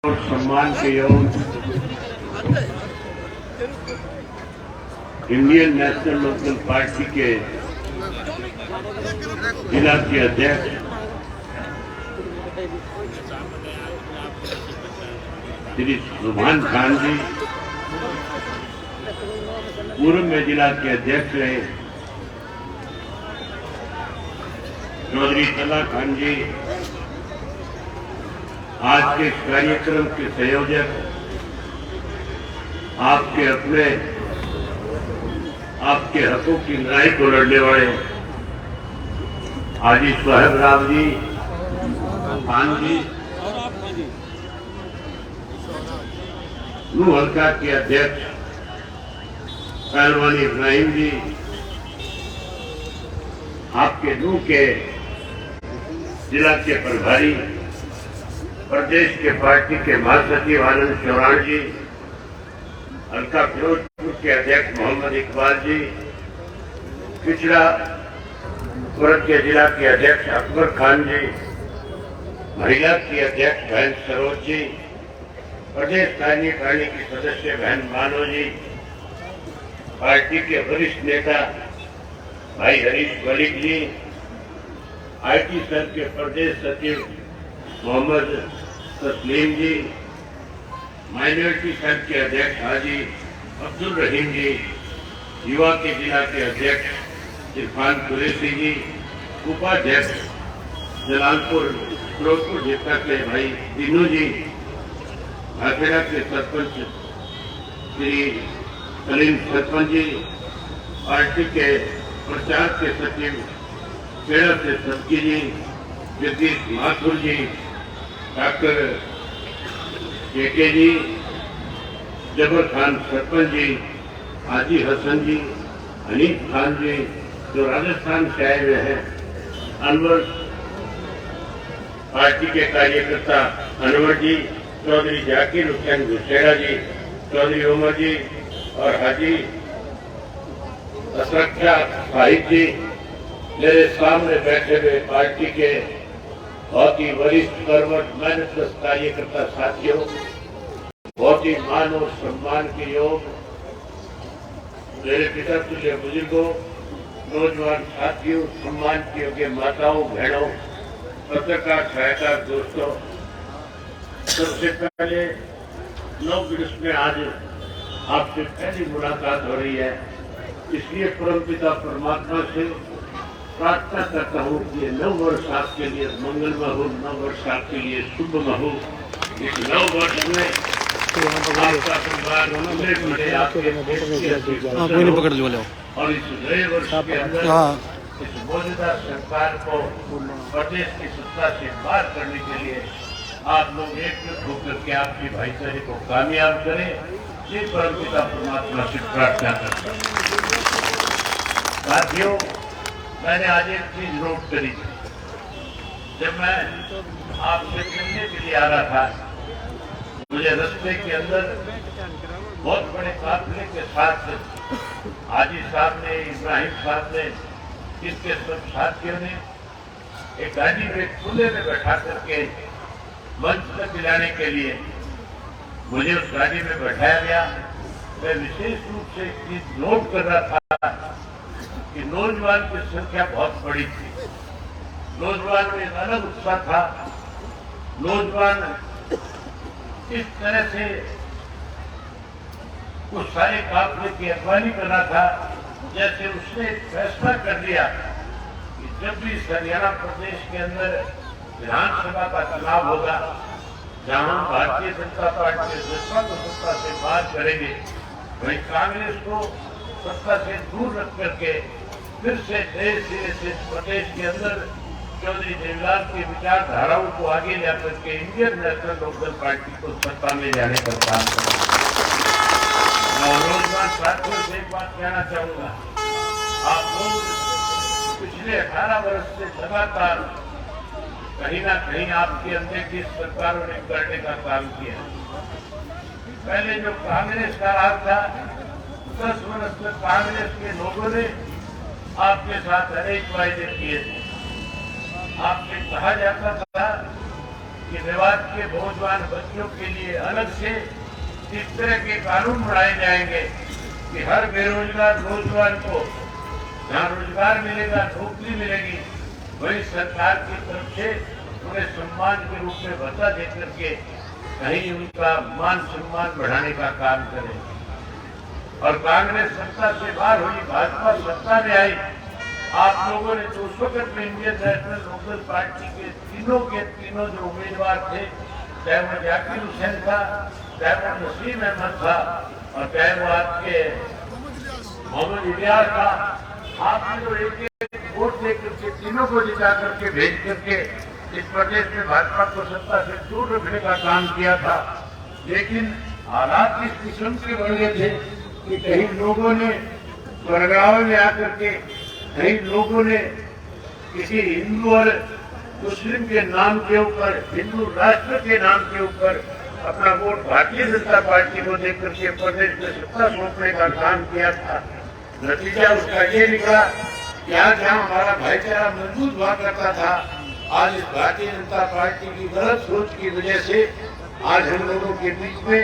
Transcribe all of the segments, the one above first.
और सम्मान के योग इंडियन नेशनल लोकदल पार्टी के जिला के अध्यक्ष श्री सुभान खान जी, पूर्व में जिला के अध्यक्ष रहे चौधरी तला खान जी, आज के इस कार्यक्रम के संयोजक, आपके अपने, आपके हकों की लड़ाई को लड़ने वाले हाजी सोहेब राव जी, खान जी, नूह हल्का के अध्यक्ष पहलवान इब्राहिम जी, आपके नूह के जिला के प्रभारी प्रदेश के पार्टी के महासचिव आनंद चौहान जी, हल्का फिरोजपुर के अध्यक्ष मोहम्मद इकबाल जी, पिछड़ा वर्ग के जिला के अध्यक्ष अकबर खान जी, महिला की अध्यक्ष बहन सरोज जी, प्रदेश कार्यकारिणी की सदस्य बहन मानो जी, पार्टी के वरिष्ठ नेता भाई हरीश मलिक जी, आईटी सेल के प्रदेश सचिव मोहम्मद तस्लीम जी, माइनॉरिटी सेल के अध्यक्ष हाजी अब्दुल रहीम जी, युवा के जिला के अध्यक्ष इरफान कुरैशी जी, उपाध्यक्ष जलालपुर फिरोजपुर जिला के भाई दीनू जी, भाखेड़ा के सरपंच श्री सलीम सरपंच जी, पार्टी के प्रचार के सचिव पेड़ा से सब्की जी, जगदीश माथुर जी, डॉक्टर के जी, जबर खान सरपंच जी, हाजी हसन जी, हनीफ खान जी जो राजस्थान से आए हुए हैं, अनवर पार्टी के कार्यकर्ता अनवर जी, चौधरी जाकिर हुसैन घुसेड़ा जी, चौधरी उमर जी और हाजी असरक्षा साहिब जी, मेरे सामने बैठे हुए पार्टी के बहुत ही वरिष्ठ कर्मठ मेहनत कार्यकर्ता साथियों, बहुत ही मान और सम्मान के योग मेरे पिता तुल्य बुजुर्गों, नौजवान साथियों, सम्मान के योग्य माताओं बहनों, पत्रकार सहायता दोस्तों, सबसे पहले 9 दिवस में आज आपसे पहली मुलाकात हो रही है, इसलिए परमपिता परमात्मा से प्रार्थना करता हूँ कि 9 वर्ष आपके लिए मंगलमय हो, 9 वर्ष आपके लिए शुभमय हो। इस 9 वर्ष में आपका परिवार पकड़ लो और इस नए वर्ष के अंदर इस मौजूदा सरकार को प्रदेश की सत्ता से बाहर करने के लिए आप लोग एकजुट होकर के आपके भाईचारे को कामयाब करें, ये परमपिता परमात्मा से प्रार्थना करता हूँ। साथियों, मैंने आज एक चीज नोट करी थी, जब मैं आपसे मिलने के लिए आ रहा था, मुझे रास्ते के अंदर बहुत बड़े काफिले के साथ हाजी साहब ने, इब्राहिम साहब ने, इसके सब साथियों ने एक गाड़ी में खुले में बैठा करके मंच तक दिलाने के लिए मुझे उस गाड़ी में बैठाया गया। मैं विशेष रूप से एक चीज नोट कर रहा था कि नौजवान की संख्या बहुत बड़ी थी, नौजवान में अलग उत्साह था, नौजवान इस तरह से उस सारे काफिले की अगवानी कर रहा था जैसे उसने फैसला कर लिया कि जब भी हरियाणा प्रदेश के अंदर विधानसभा का चुनाव होगा, जहां भारतीय जनता पार्टी जनता को सत्ता से बाहर करेंगे, वही कांग्रेस को सत्ता से दूर रख करके फिर से नए सिरे से प्रदेश के अंदर चौधरी देवीलाल की विचारधाराओं को आगे लेकर के इंडियन नेशनल लोकदल पार्टी को सत्ता में जाने का काम करें। नौजवान साथियों से एक बात कहना चाहूंगा, आप लोग पिछले 18 वर्ष से लगातार कहीं ना कहीं आपकी अनदेखी सरकारों ने करने का काम किया। पहले जो कांग्रेस का राज था, 10 वर्ष तक कांग्रेस के लोगों ने आपके साथ अनेक वायदे किए थे। आपसे कहा जाता था कि मेवात के नौजवान बच्चों के लिए अलग से इस तरह के कानून बनाए जाएंगे कि हर बेरोजगार नौजवान को जहाँ रोजगार मिलेगा, नौकरी मिलेगी, वही सरकार की तरफ से उन्हें सम्मान के रूप में भत्ता दे करके कहीं उनका मान सम्मान बढ़ाने का काम करें। और कांग्रेस सत्ता से बाहर हुई, भाजपा सत्ता में आई, आप लोगों ने तो उस वक्त में इंडियन नेशनल लोकदल पार्टी के तीनों जो उम्मीदवार थे, चाहे वो जाकिर हुसैन था, चाहे वो नसीम अहमद था और चाहे वो आपके मोहम्मद इलियास था, आपने तो एक वोट दे करके तीनों को जिता करके भेज करके इस प्रदेश में भाजपा को सत्ता से दूर रखने का काम किया था। लेकिन हालात इस किस्म के बढ़ गए थे कि कहीं लोगों ने परगाव में आकर के, कई लोगों ने किसी हिंदू और मुस्लिम के नाम के ऊपर, हिंदू राष्ट्र के नाम के ऊपर अपना वोट भारतीय जनता पार्टी को देकर के प्रदेश में सत्ता सौंपने का काम किया था। नतीजा उसका ये निकला कि आज जहाँ हमारा भाईचारा मजबूत हुआ करता था, आज इस भारतीय जनता पार्टी की गलत सोच की वजह से आज हम लोगों के बीच में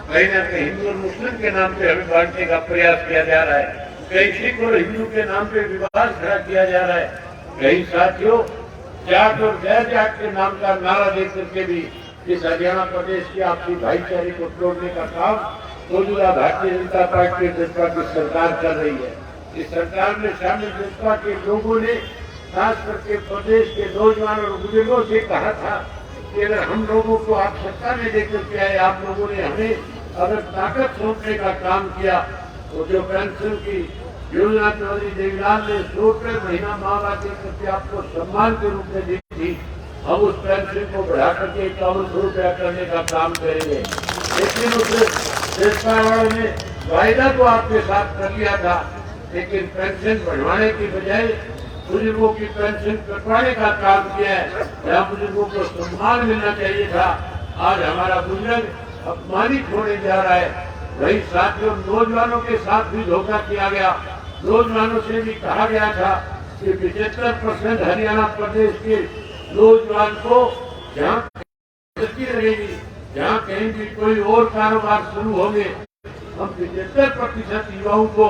कहीं न कहीं हिंदू और मुस्लिम के नाम पे हमें बांटने का प्रयास किया जा रहा है, कहीं सिख और हिंदू के नाम पे विवाद खड़ा किया जा रहा है, कहीं साथियों जाट और गैर जाट के नाम का नारा दे करके भी इस हरियाणा प्रदेश की आपसी भाईचारे को तोड़ने का काम मौजूदा भारतीय जनता पार्टी जनता की सरकार कर रही है। इस सरकार में शामिल जनता के लोगों ने खास करके प्रदेश के नौजवान और बुजुर्गों से कहा था कि अगर हम लोगों को आप सत्ता में लेकर के आए, आप लोगों ने हमें अगर ताकत सौंपने का काम किया, तो जो पेंशन की योजना चौधरी देवीलाल ने 100 रुपये महीना मांगा देकर के आपको सम्मान के रूप में दी थी, हम उस पेंशन को बढ़ा करके 5100 रुपया करने का काम करेंगे। लेकिन उस सरकार वालों ने वायदा तो आपके साथ कर लिया था, लेकिन पेंशन बढ़वाने की बजाय बुजुर्गों की पेंशन कटवाने का काम किया है। जहाँ बुजुर्गों को सम्मान मिलना चाहिए था, आज हमारा बुजुर्ग अपमानित होने जा रहा है। वही साथियों नौजवानों के साथ भी धोखा किया गया। नौजवानों से भी कहा गया था कि 75% हरियाणा प्रदेश के नौजवान को जहाँ रहेगी, जहाँ कहीं भी कोई और कारोबार शुरू होंगे, हम 75% युवाओं को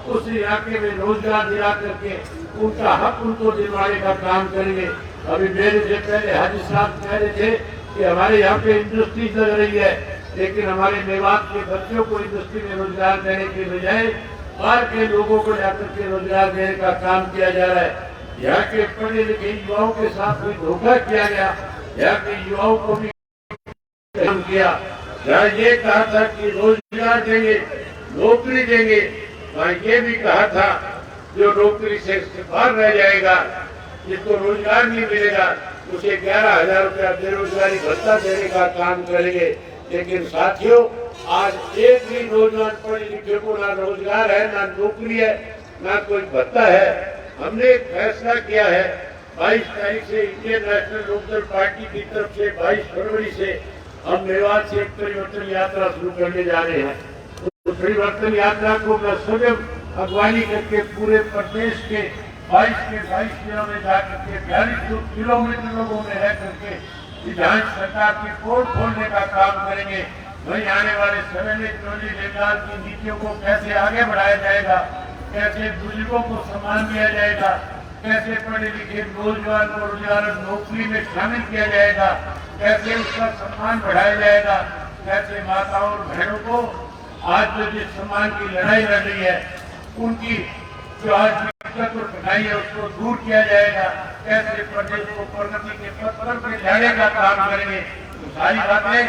उस इलाके में रोजगार दिला करके उनका हक उनको दिलवाने का काम करेंगे। अभी मेरे से पहले हाजी साहब कह रहे थे कि हमारे यहाँ पे इंडस्ट्री चल रही है, लेकिन हमारे मेवात के बच्चों को इंडस्ट्री में रोजगार देने के बजाय बाहर के लोगों को जाकर के रोजगार देने का काम किया जा रहा है। यहाँ के पढ़े लिखे युवाओं के साथ भी धोखा किया गया, यहाँ के युवाओं को भी काम किया। जहाँ ये कहा था कि रोजगार देंगे, नौकरी देंगे, वहाँ ये भी कहा था जो नौकरी से बाहर रह जाएगा, जिसको रोजगार नहीं मिलेगा, उसे 11,000 रुपया बेरोजगारी भत्ता देने का काम करेंगे। लेकिन साथियों आज एक भी नौजवान पढ़े लिखे को ना रोजगार है, ना नौकरी है, ना कोई भत्ता है। हमने एक फैसला किया है 22 तारीख से इंडियन नेशनल लोकदल पार्टी की तरफ से 22 फरवरी से हम मेवात से एक परिवर्तन यात्रा शुरू करने जा रहे हैं। तो परिवर्तन यात्रा को मैं स्वयं अगवानी करके पूरे प्रदेश के 22 जिलों में जाकर के 42 किलोमीटर लोगों में रह करके विधान सरकार के पोल खोलने का काम करेंगे। वही आने वाले समय में चौधरी देवीलाल की नीतियों को कैसे आगे बढ़ाया जाएगा, कैसे बुजुर्गों को सम्मान दिया जाएगा, कैसे पढ़े लिखे नौजवान को रोजगार और नौकरी में शामिल किया जाएगा, कैसे उसका सम्मान बढ़ाया जाएगा, कैसे माताओं और बहनों को आज जो जिस सम्मान की लड़ाई लड़ रही है, उनकी जो आज दिक्कत और कठिनाई है उसको दूर किया जाएगा, कैसे प्रदेश को प्रगति के पथ पर लाने का काम करेंगे। तो सारी बातें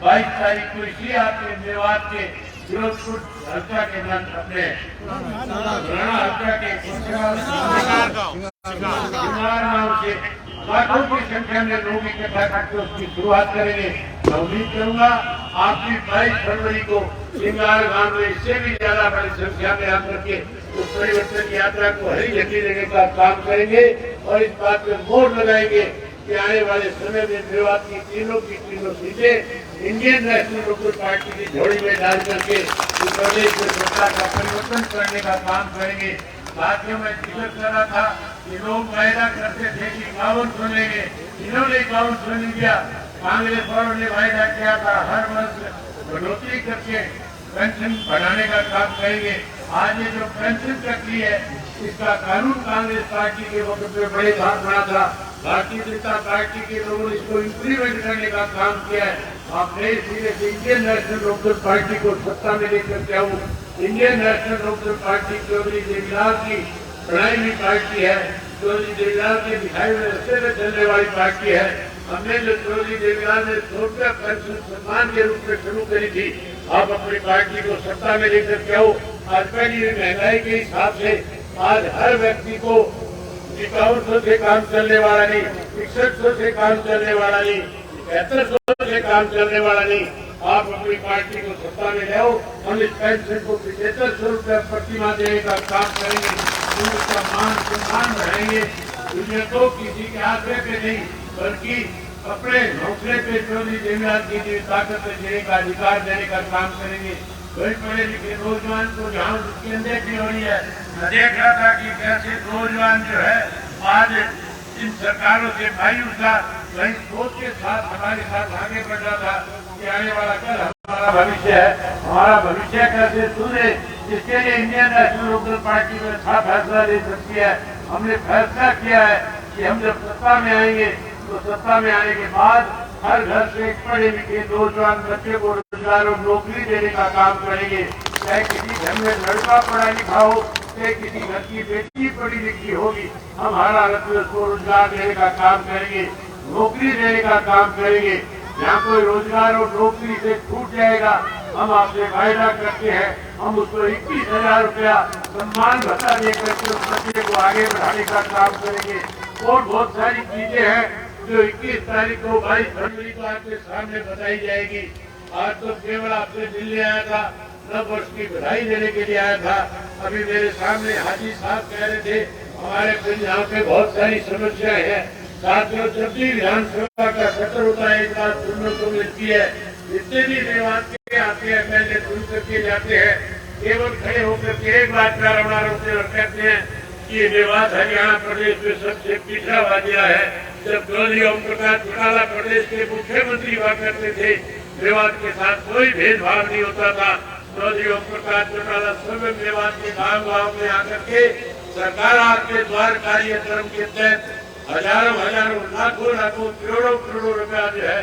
22 तारीख को इसी आपके मेवात के फिरोजपुर हल्का के अपने हल्का के गाँव से लाखों की संख्या में लोग इकट्ठा करके उसकी शुरुआत करेंगे। मैं उम्मीद करूंगा आप भी 22 फरवरी को सिंगार गांव में इससे भी ज्यादा बड़ी संख्या में आकर के उस परिवर्तन की यात्रा को हरी झंडी देने का काम करेंगे और इस बात पे मोहर लगाएंगे कि आने वाले समय में मेवात की तीनों सीटें इंडियन नेशनल लोकदल पार्टी की झोली में डाल करके प्रदेश में सत्ता का परिवर्तन करने का काम करेंगे। साथियों में जिक्र कर रहा था कि लोग वायदा करते थे कि 51 सुनेंगे, इन्होंने 51 सुन लिया। कांग्रेस वालों ने वायदा किया था हर वर्ष बढ़ोतरी करके पेंशन बढ़ाने का काम करेंगे। आज ये जो पेंशन कटती है इसका कानून कांग्रेस पार्टी के वक्त में बड़े भाग बना था। भारतीय जनता पार्टी के लोगों ने इसको इम्प्लीमेंट करने का काम किया है। आप नए सिरे से इंडियन नेशनल लोकदल पार्टी को सत्ता में लेकर के आऊँ। Indian National Lokdal Party Chaudhary Devilal की बनाई हुई पार्टी है। चौधरी देवीलाल के दिखाए हुए रस्ते में चलने वाली पार्टी है। हमने जो चौधरी देवीलाल ने 100 रुपया पेंशन सम्मान के रूप में शुरू करी थी, आप अपनी पार्टी को सत्ता में लेकर के आओ। आज पहली महंगाई के हिसाब से आज हर व्यक्ति को 5100 से काम चलने वाला नहीं, 6100 से काम चलने वाला नहीं, 7300 से काम चलने वाला नहीं। आप अपनी पार्टी को सत्ता में ले आओ। हम इस पेंशन को 7500 रुपया प्रति माह देने का काम करेंगे। उसका मान सम्मान बढ़ाएंगे। दुनिया तो किसी के आश्रय पे नहीं बल्कि अपने हौसले पे चौधरी देवीलाल की ताकत देने का अधिकार देने का काम करेंगे। कोई पढ़े लिखे नौजवान को जहाँ उसकी अनदेखी हो रही है, मैं देख रहा था कि कैसे नौजवान जो है आज इन सरकारों से मायूस था, वही सोच के साथ हमारे साथ आगे बढ़ रहा था कि आने वाला कल हमारा भविष्य है, हमारा भविष्य कैसे सुने। इसके लिए इंडियन नेशनल लोकदल पार्टी में अच्छा फैसला ले सकती है। हमने फैसला किया है कि हम जब सत्ता में आएंगे तो सत्ता में आने के बाद हर घर से एक पढ़े लिखे नौजवान बच्चे को रोजगार और नौकरी देने का काम करेंगे। चाहे किसी घर में लड़का पढ़ा लिखा हो, चाहे किसी घर की बेटी पढ़ी लिखी होगी, हम हर हालत में उसको रोजगार देने का काम करेंगे, नौकरी देने का काम करेंगे। जहाँ कोई रोजगार और नौकरी से छूट जाएगा, हम आपसे वायदा करते हैं हम उसको 21,000 रुपया सम्मान भत्ता देकर के उस बच्चे को आगे बढ़ाने का काम करेंगे। और बहुत सारी चीजें हैं जो 21 तारीख को 22 फरवरी को आपके सामने बताई जाएगी। आज तो केवल आपसे मिलने आया था, नव वर्ष की बधाई देने के लिए आया था। अभी मेरे सामने हाजी साहब कह रहे थे हमारे यहाँ पे बहुत सारी समस्याएं हैं। साथियों, जब भी विधानसभा का सत्र होता है एक बात सुनने को मिलती है, जितने भी मेवात के आते हैं पहले सुन करके जाते हैं, केवल खड़े होकर के एक बात प्रारंभ होते और कहते हैं कि मेवात हरियाणा प्रदेश में सबसे पिछड़ा हुआ जिला है। जब चौधरी ओम प्रकाश चौटाला प्रदेश के मुख्यमंत्री हुआ करते थे, मेवात के साथ कोई भेदभाव नहीं होता था। चौधरी ओम प्रकाश चौटाला स्वयं मेवात के गाँव में आकर के सरकार आपके द्वार कार्यक्रम के तहत हजारों लाखों करोड़ों रुपया जो है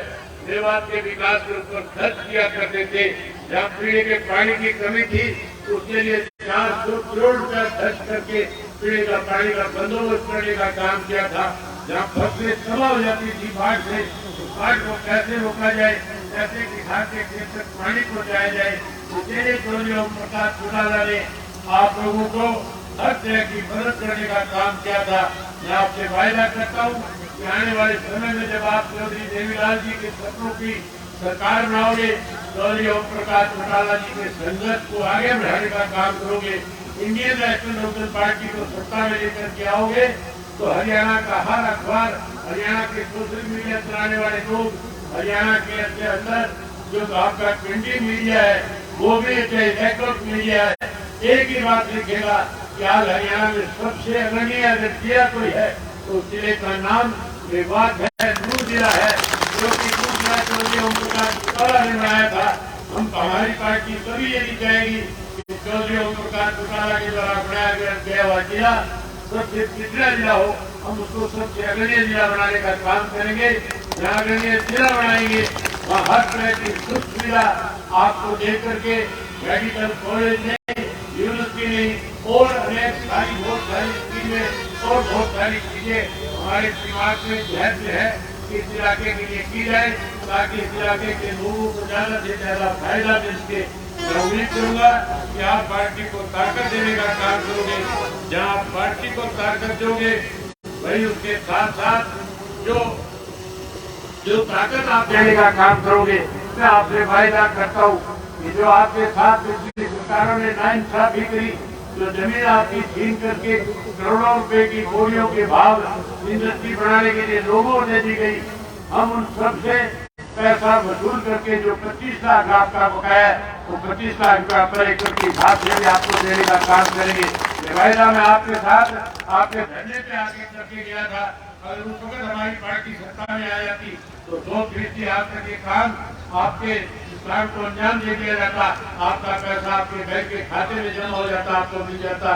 मेवात के विकास के ऊपर खर्च किया करते थे। जहाँ पीने के पानी की कमी थी उसके लिए 400 करोड़ रुपया खर्च करके पीने का पानी का बंदोबस्त करने का काम किया था। जहाँ फसलें तबाह हो जाती थी बाढ़ से, तो बाढ़ को कैसे रोका जाए, कैसे किसान के खेत तक पानी पहुँचाया जाए, इसलिए चौधरी ओम प्रकाश चौटाला ने आप लोगों को हर तरह की मदद करने का काम किया था। मैं आपसे वायदा करता हूँ कि आने वाले समय में जब आप चौधरी देवीलाल जी के सपनों की सरकार बनाओगे, चौधरी ओम प्रकाश चौटाला जी के संघर्ष को आगे बढ़ाने का काम करोगे, इंडियन नेशनल लोकदल पार्टी को सत्ता में लेकर के आओगे, तो हरियाणा का हर अखबार, हरियाणा के सोशल मीडिया चलाने वाले लोग, हरियाणा के अंदर जो आपका प्रिंटिंग मीडिया है वो भी इलेक्ट्रॉनिक मीडिया है, एक ही बात लिखेगा कि आज हरियाणा में सबसे अग्रणी अगर जिला कोई है तो जिले का नाम मेवात है, नूर जिला है, जो कि दूसरा चौधरी ओम प्रकाश चौटाला ने बनाया था। हम हमारी पार्टी कभी ये नहीं चाहेगी कि चौधरी ओम प्रकाश चौटाला के द्वारा बनाया गया हुआ जिला सबसे पिछड़ा जिला हो, हम उसको सबसे अग्रणी जिला बनाने का काम करेंगे। जहाँ अग्रणी जिला बनाएंगे वहाँ हर तरह की सुख सुविधा आपको दे करके मेडिकल कॉलेज नहीं, यूनिवर्सिटी नहीं और अनेक सारी बहुत सारी स्कीमें और बहुत सारी चीजें हमारे दिमाग में जहर है कि इस इलाके के लिए की जाए ताकि इस इलाके के लोगों को ज्यादा से ज्यादा फायदा मिल सके। मैं उम्मीद करूंगा कि आप पार्टी को ताकत देने का काम करोगे। जहाँ आप पार्टी को ताकत दोगे वही उसके साथ साथ जो ताकत आप देने का काम करोगे। मैं आपसे वायदा करता हूँ कि जो आपके साथ पिछली सरकारों ने नाइंसाफी करी, जो जमीन आपकी छीन करके करोड़ों रुपए की बोरियों के भाव इंडस्ट्री बनाने के लिए लोगों ने दी गई, हम उन सब से पैसा वसूल करके जो 25 लाख आपका बकाया है वो 25 लाख रुपया पर एकड़ की हिसाब से भी आपको देने का काम करेंगे। ये वायदा मैं आपके साथ आपके धरने पे आगे करके गया था। अगर उस वक्त हमारी पार्टी सत्ता में आ जाती तो 2% आज तक ये काम आपके काम को अंजाम दे दिया जाता, आपका पैसा आपके बैंक के खाते में जमा हो जाता, आपको मिल जाता।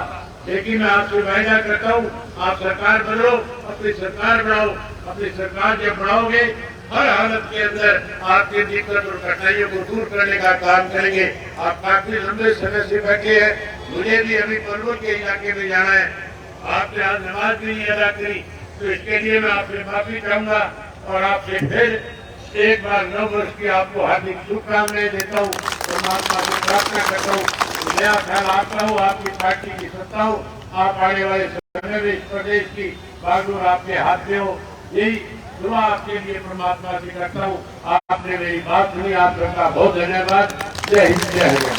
लेकिन मैं आपसे वायदा करता हूँ, आप सरकार बनो, अपनी सरकार बनाओ। अपनी सरकार जब बनाओगे हर हालत के अंदर आपकी दिक्कत और कठिनाइयों को दूर करने का काम करेंगे। आप काफी लंबे समय से बैठे हैं, मुझे भी अभी पलवल के इलाके में जाना है, आपने आज नमाज भी नहीं अदा करी, तो इसके लिए मैं आपसे माफी चाहूंगा और आपसे फिर एक बार 9 वर्ष की आपको हार्दिक शुभकामनाएं देता हूँ। परमात्मा से प्रार्थना करता हूँ, नया ख्याल आपका हो, आपकी पार्टी की सत्ता हो, आप आने वाले समय में इस प्रदेश की बागडोर आपके हाथ में हो, यही दुआ आपके लिए परमात्मा से करता हूँ। आपने मेरी बात सुनी, आप सबका बहुत धन्यवाद। जय हिंद, जय हरियाणा।